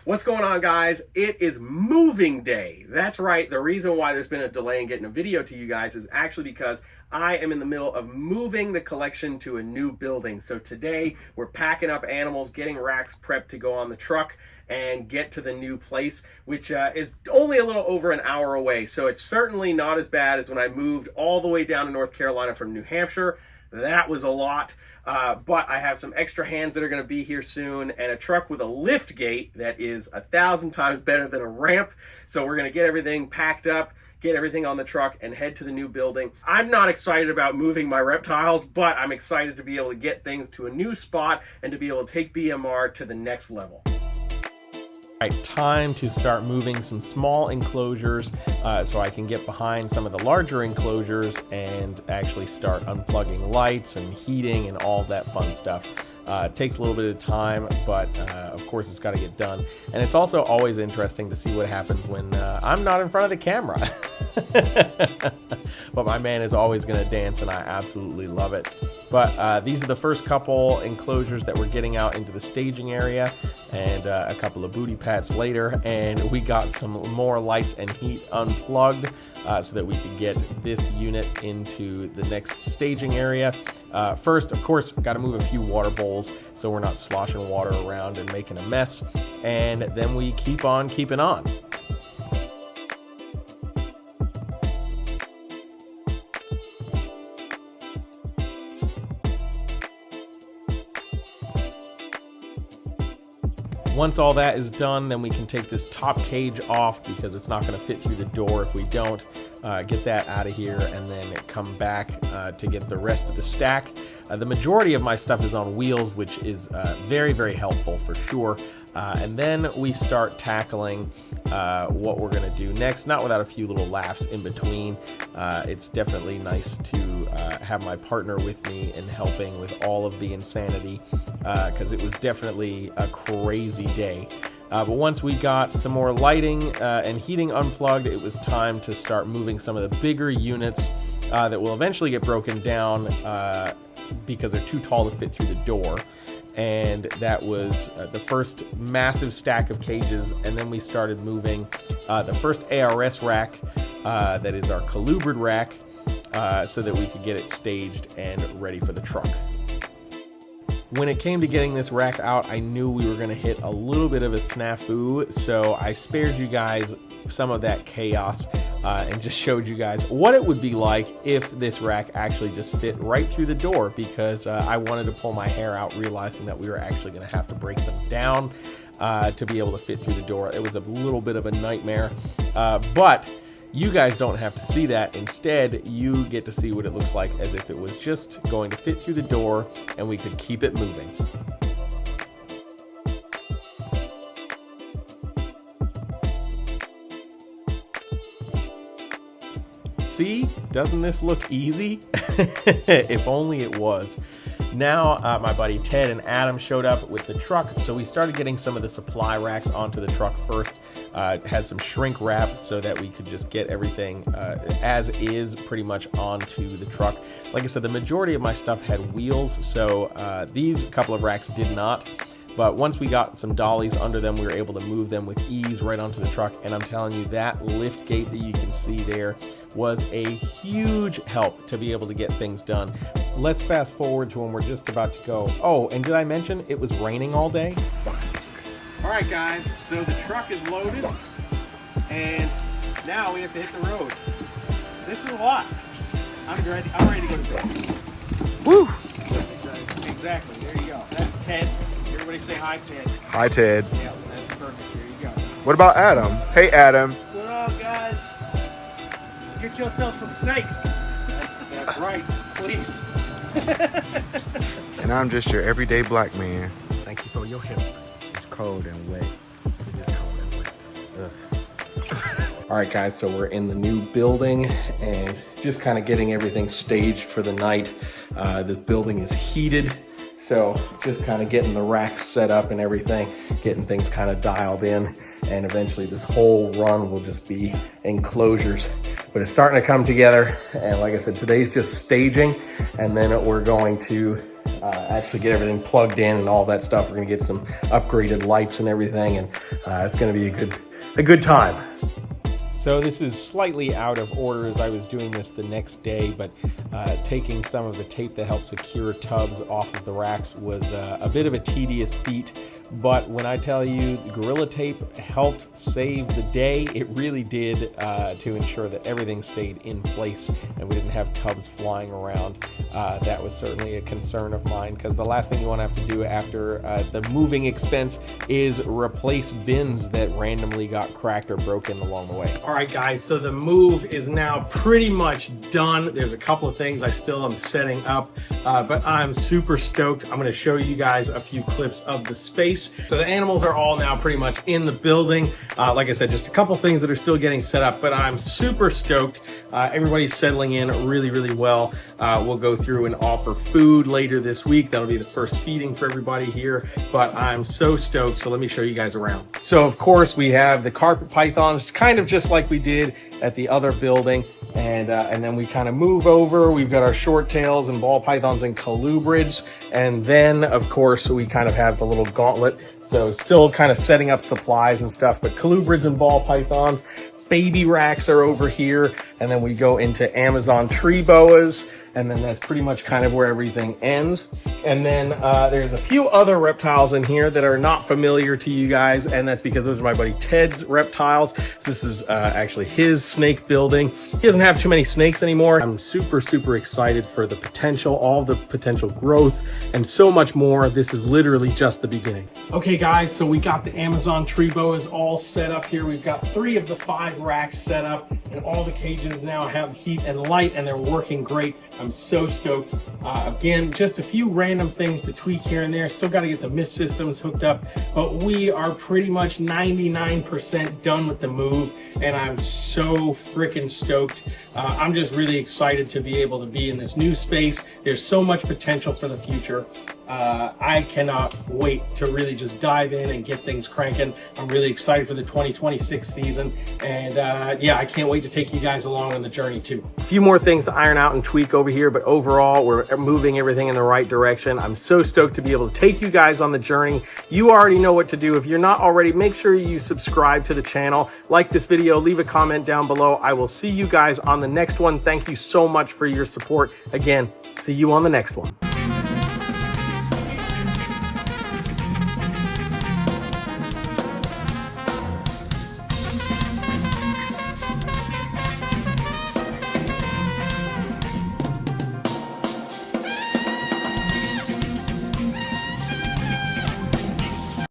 What's going on, guys? It is moving day. That's right. The reason why there's been a delay in getting a video to you guys is actually because I am in the middle of moving the collection to a new building. So today we're packing up animals, getting racks prepped to go on the truck and get to the new place, which is only a little over an hour away. So it's certainly not as bad as when I moved all the way down to North Carolina from New Hampshire. That was a lot, but I have some extra hands that are going to be here soon and a truck with a lift gate that is 1,000 times better than a ramp. So we're going to get everything packed up, get everything on the truck, and head to the new building. I'm not excited about moving my reptiles, but I'm excited to be able to get things to a new spot and to be able to take BMR to the next level. Right, time to start moving some small enclosures so I can get behind some of the larger enclosures and actually start unplugging lights and heating and all that fun stuff. It takes a little bit of time, but of course it's got to get done. And it's also always interesting to see what happens when I'm not in front of the camera. But my man is always going to dance, and I absolutely love it. But these are the first couple enclosures that we're getting out into the staging area, and a couple of booty pats later, and we got some more lights and heat unplugged so that we could get this unit into the next staging area. First, of course, got to move a few water bowls so we're not sloshing water around and making a mess, and then we keep on keeping on. Once all that is done, then we can take this top cage off because it's not going to fit through the door if we don't. Get that out of here and then come back to get the rest of the stack. The majority of my stuff is on wheels, which is very, very helpful for sure. And then we start tackling what we're going to do next, not without a few little laughs in between. It's definitely nice to have my partner with me in helping with all of the insanity because it was definitely a crazy day. But once we got some more lighting and heating unplugged, it was time to start moving some of the bigger units that will eventually get broken down because they're too tall to fit through the door. And that was the first massive stack of cages, and then we started moving the first ARS rack, that is our colubrid rack, so that we could get it staged and ready for the truck. When it came to getting this rack out, I knew we were going to hit a little bit of a snafu, so I spared you guys some of that chaos and just showed you guys what it would be like if this rack actually just fit right through the door, because I wanted to pull my hair out realizing that we were actually going to have to break them down to be able to fit through the door. It was a little bit of a nightmare, but you guys don't have to see that. Instead, you get to see what it looks like as if it was just going to fit through the door and we could keep it moving. See, doesn't this look easy? If only it was. Now, my buddy Ted and Adam showed up with the truck, so we started getting some of the supply racks onto the truck first. Had some shrink wrap so that we could just get everything as is pretty much onto the truck. Like I said, the majority of my stuff had wheels, so these couple of racks did not. But once we got some dollies under them, we were able to move them with ease right onto the truck. And I'm telling you, that lift gate that you can see there was a huge help to be able to get things done. Let's fast forward to when we're just about to go. Oh, and did I mention it was raining all day? All right, guys, so the truck is loaded, and now we have to hit the road. This is a lot. I'm ready to go to bed. Woo! Exactly, there you go. That's Ted. Everybody say hi, Ted. Hi, Ted. Yeah, that's perfect. There you go. What about Adam? Hey, Adam. What up, guys? Get yourself some snakes. That's right. Please. And I'm just your everyday black man. Thank you for your help. It's cold and wet. It is cold and wet. Ugh. All right, guys, so we're in the new building and just kind of getting everything staged for the night. This building is heated, so just kind of getting the racks set up and everything, getting things kind of dialed in, and eventually this whole run will just be enclosures. But it's starting to come together, and like I said, today's just staging, and then we're going to actually get everything plugged in and all that stuff. We're going to get some upgraded lights and everything, and it's going to be a good time. So this is slightly out of order as I was doing this the next day, but taking some of the tape that helps secure tubs off of the racks was a bit of a tedious feat. But when I tell you Gorilla Tape helped save the day, it really did, to ensure that everything stayed in place and we didn't have tubs flying around. That was certainly a concern of mine, because the last thing you want to have to do after the moving expense is replace bins that randomly got cracked or broken along the way. All right, guys, so the move is now pretty much done. There's a couple of things I still am setting up, but I'm super stoked. I'm going to show you guys a few clips of the space. So the animals are all now pretty much in the building. Like I said, just a couple things that are still getting set up, but I'm super stoked. Everybody's settling in really, really well. We'll go through and offer food later this week. That'll be the first feeding for everybody here, but I'm so stoked. So let me show you guys around. So of course we have the carpet pythons, kind of just like we did at the other building. And then we kind of move over. We've got our short tails and ball pythons and colubrids. And then, of course, we kind of have the little gauntlet. So still kind of setting up supplies and stuff, but colubrids and ball pythons. Baby racks are over here. And then we go into Amazon tree boas. And then that's pretty much kind of where everything ends. And then there's a few other reptiles in here that are not familiar to you guys, and that's because those are my buddy Ted's reptiles. So this is actually his snake building. He doesn't have too many snakes anymore. I'm super, super excited for the potential, all the potential growth, and so much more. This is literally just the beginning. Okay, guys, so we got the Amazon tree boas all set up here. We've got 3 of the 5 racks set up, and all the cages now have heat and light, and they're working great. I'm so stoked. Again, just a few random things to tweak here and there. Still got to get the mist systems hooked up, but we are pretty much 99% done with the move, and I'm so freaking stoked. I'm just really excited to be able to be in this new space. There's so much potential for the future. I cannot wait to really just dive in and get things cranking. I'm really excited for the 2026 season, and yeah, I can't wait to take you guys along on the journey too. A few more things to iron out and tweak over here, but overall we're moving everything in the right direction. I'm so stoked to be able to take you guys on the journey. You already know what to do. If you're not already, make sure you subscribe to the channel, like this video, leave a comment down below. I will see you guys on the next one. Thank you so much for your support. Again, see you on the next one.